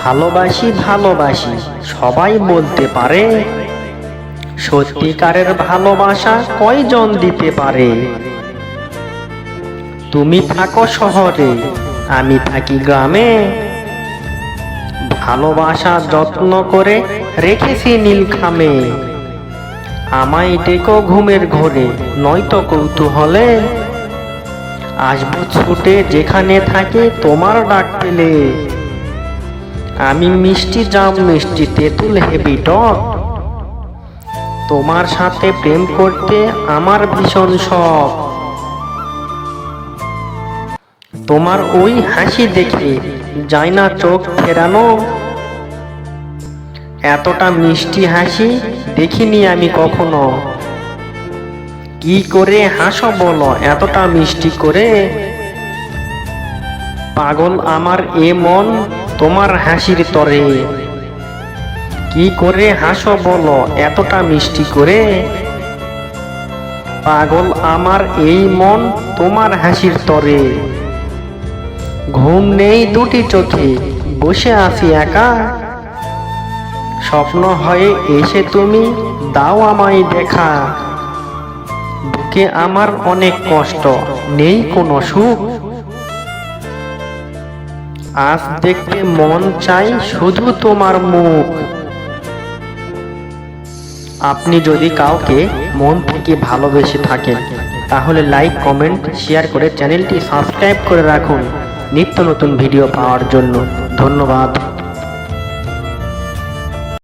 ভালোবাসি ভালোবাসি সবাই বলতে পারে, সত্যিকারের ভালোবাসা কয়জন দিতে পারে? তুমি থাকো শহরে, আমি থাকি গ্রামে, ভালোবাসা যত্ন করে রেখেছি নীলখামে। আমায় ডেকো ঘুমের ঘোরে, নয়তো কৌতূহলে আসবো ছুটে যেখানে থাকে তোমার ডাক পেলে। আমি মিষ্টি জাম মিষ্টি তেঁতুল হেবি টক, তোমার সাথে প্রেম করতে আমার ভীষণ শখ। তোমার ওই হাসি দেখে যায় না চোখ ফেরানো, এতটা মিষ্টি হাসি দেখিনি আমি কখনো। কি করে হাসো বলো এতটা মিষ্টি করে, পাগল আমার এ মন তোমার হাসির তরে। কি করে হাসো বলো এতটা মিষ্টি করে, পাগল আমার এই মন তোমার হাসির তরে। ঘুম নেই দুটি চোখে, বসে আছি একা, স্বপ্ন হয়ে এসে তুমি দাও আমায় দেখা। বুকে আমার অনেক কষ্ট, নেই কোনো সুখ, আজ দেখতে মন চাই শুধু তোমার মুখ। আপনি যদি কাউকে মন থেকে ভালোবেসে থাকেন, তাহলে লাইক কমেন্ট শেয়ার করে চ্যানেলটি সাবস্ক্রাইব করে রাখুন নিত্য নতুন ভিডিও পাওয়ার জন্য। ধন্যবাদ।